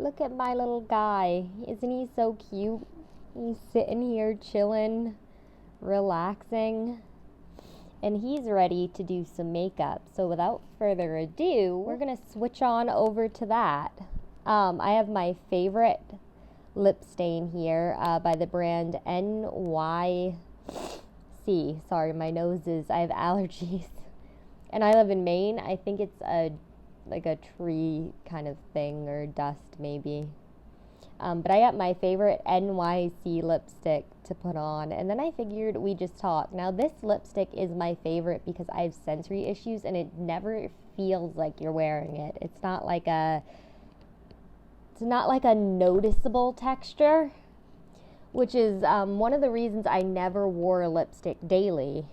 Look at my little guy. Isn't he so cute? He's sitting here chilling, relaxing, and he's ready to do some makeup. So without further ado, we're gonna switch on over to that. I have my favorite lip stain here by the brand NYC. Sorry, my nose I have allergies. And I live in Maine. I think it's like a tree kind of thing, or dust maybe. But I got my favorite NYC lipstick to put on, and then I figured we just talk. Now this lipstick is my favorite because I have sensory issues and it never feels like you're wearing it. It's not like a noticeable texture, which is one of the reasons I never wore lipstick daily,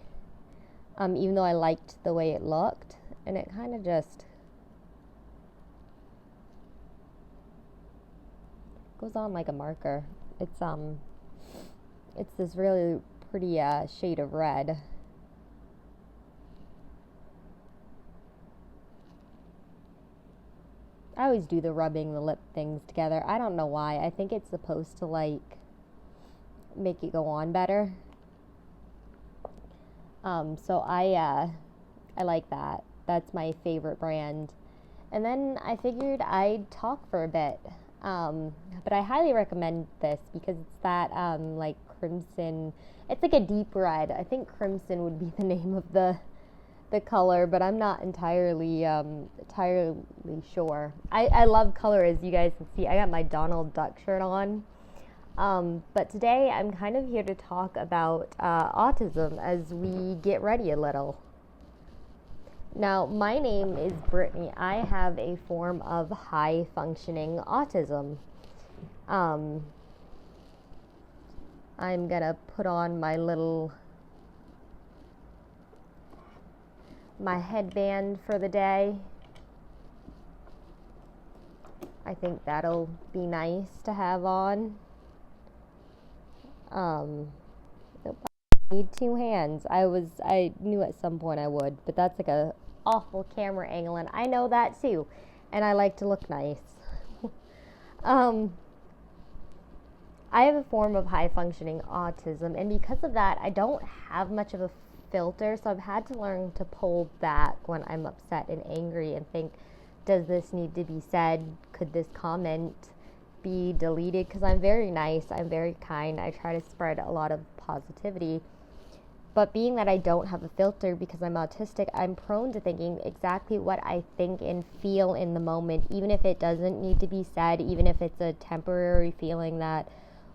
even though I liked the way it looked. And it kind of just goes on like a marker. It's this really pretty shade of red. I always do the rubbing the lip things together. I don't know why. I think it's supposed to like make it go on better. So I like that. That's my favorite brand. And then I figured I'd talk for a bit. But I highly recommend this because it's that like crimson. It's like a deep red. I think crimson would be the name of the color, but I'm not entirely sure. I love color, as you guys can see. I got my Donald Duck shirt on. But today I'm kind of here to talk about autism as we get ready a little. Now, my name is Brittany. I have a form of high-functioning autism. I'm gonna put on my headband for the day. I think that'll be nice to have on. I need two hands. I knew at some point I would, but that's like a awful camera angle, and I know that too, and I like to look nice. I have a form of high functioning autism, and because of that I don't have much of a filter, so I've had to learn to pull back when I'm upset and angry and think, does this need to be said? Could this comment be deleted? Because I'm very nice, I'm very kind, I try to spread a lot of positivity. But being that I don't have a filter because I'm autistic, I'm prone to thinking exactly what I think and feel in the moment, even if it doesn't need to be said, even if it's a temporary feeling that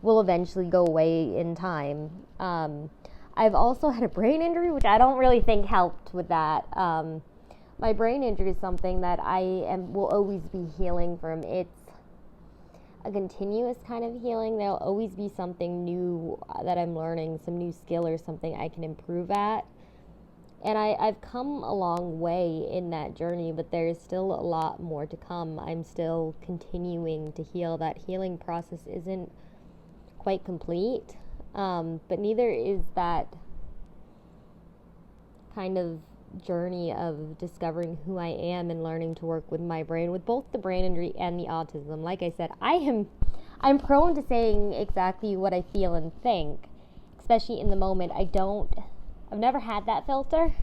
will eventually go away in time. I've also had a brain injury, which I don't really think helped with that. My brain injury is something that will always be healing from. It's a continuous kind of healing. There'll always be something new that I'm learning, some new skill or something I can improve at. And I've come a long way in that journey, but there's still a lot more to come. I'm still continuing to heal. That healing process isn't quite complete, but neither is that kind of journey of discovering who I am and learning to work with my brain, with both the brain injury and the autism. Like I said, I'm prone to saying exactly what I feel and think, especially in the moment. I've never had that filter,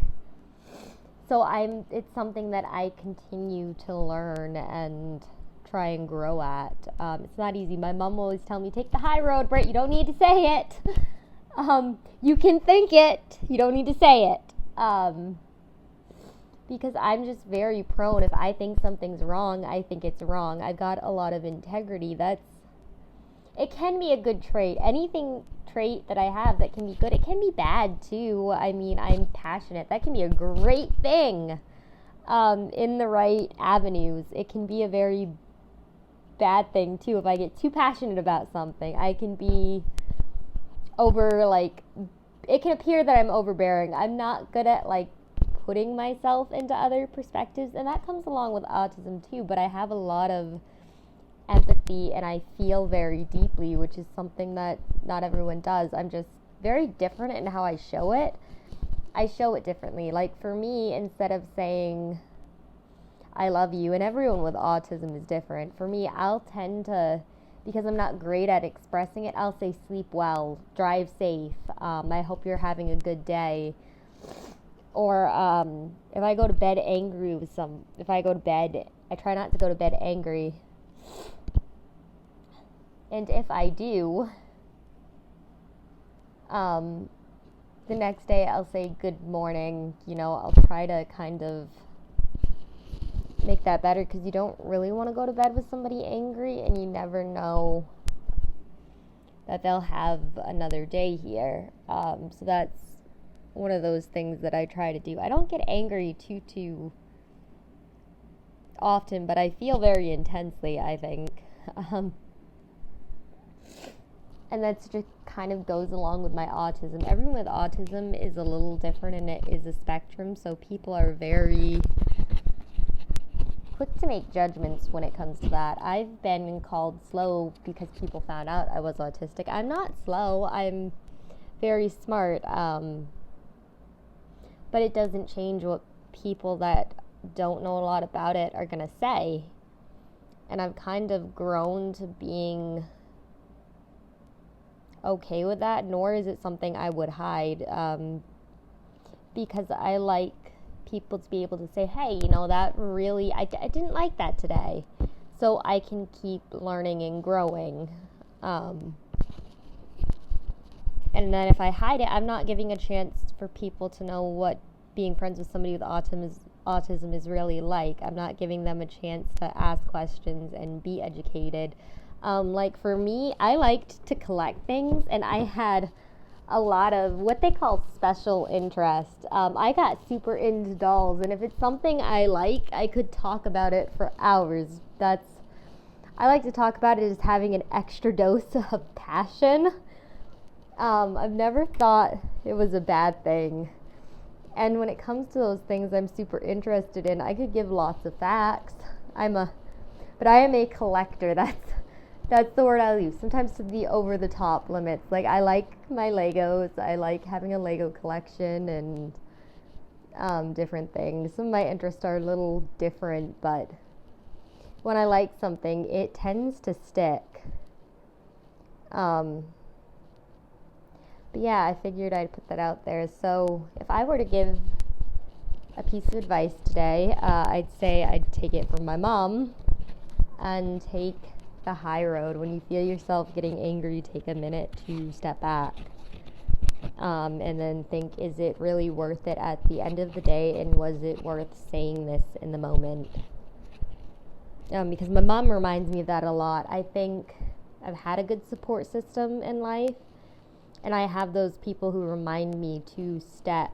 so it's something that I continue to learn and try and grow at. It's not easy. My mom will always tell me, take the high road, Britt, you don't need to say it. You can think it, you don't need to say it. Because I'm just very prone. If I think something's wrong, I think it's wrong. I've got a lot of integrity. It can be a good trait. Anything trait that I have that can be good, it can be bad too. I mean, I'm passionate. That can be a great thing in the right avenues. It can be a very bad thing too if I get too passionate about something. I can be it can appear that I'm overbearing. I'm not good at putting myself into other perspectives, and that comes along with autism too, but I have a lot of empathy and I feel very deeply, which is something that not everyone does. I'm just very different in how I show it. I show it differently. Like for me, instead of saying I love you. And everyone with autism is different. For me, I'll tend to, because I'm not great at expressing it, I'll say sleep well, drive safe, I hope you're having a good day. Or if I go to bed angry with I try not to go to bed angry. And if I do, the next day I'll say good morning. I'll try to kind of make that better, because you don't really want to go to bed with somebody angry, and you never know that they'll have another day here. So that's one of those things that I try to do. I don't get angry too often, but I feel very intensely, I think. And that's just kind of goes along with my autism. Everyone with autism is a little different, and it is a spectrum, so people are very quick to make judgments when it comes to that. I've been called slow because people found out I was autistic. I'm not slow. I'm very smart. But it doesn't change what people that don't know a lot about it are going to say. And I've kind of grown to being okay with that, nor is it something I would hide, because I like people to be able to say, hey, that really, I didn't like that today, so I can keep learning and growing. And then if I hide it, I'm not giving a chance for people to know what being friends with somebody with autism is really like. I'm not giving them a chance to ask questions and be educated. Like for me, I liked to collect things, and I had a lot of what they call special interest. I got super into dolls, and if it's something I like, I could talk about it for hours. I like to talk about it as having an extra dose of passion. I've never thought it was a bad thing. And when it comes to those things I'm super interested in, I could give lots of facts. But I am a collector. That's the word I use. Sometimes to the over the top limits. Like, I like my Legos. I like having a Lego collection and different things. Some of my interests are a little different, but when I like something, it tends to stick. But yeah, I figured I'd put that out there. So if I were to give a piece of advice today, I'd say I'd take it from my mom and take the high road. When you feel yourself getting angry, take a minute to step back, and then think, is it really worth it at the end of the day, and was it worth saying this in the moment? Because my mom reminds me of that a lot. I think I've had a good support system in life, and I have those people who remind me to step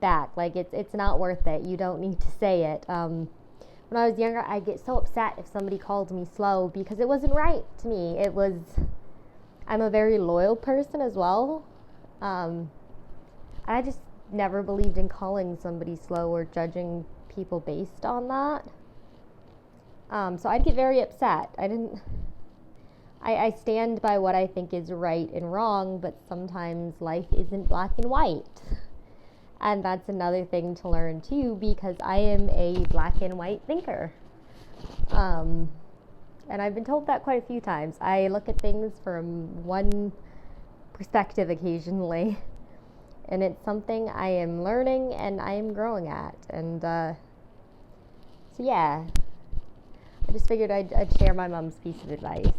back. Like, it's not worth it. You don't need to say it. When I was younger, I'd get so upset if somebody called me slow, because it wasn't right to me. I'm a very loyal person as well. I just never believed in calling somebody slow or judging people based on that. So I'd get very upset. I stand by what I think is right and wrong, but sometimes life isn't black and white. And that's another thing to learn too, because I am a black and white thinker. And I've been told that quite a few times. I look at things from one perspective occasionally, and it's something I am learning and I am growing at. And so yeah, I just figured I'd share my mom's piece of advice.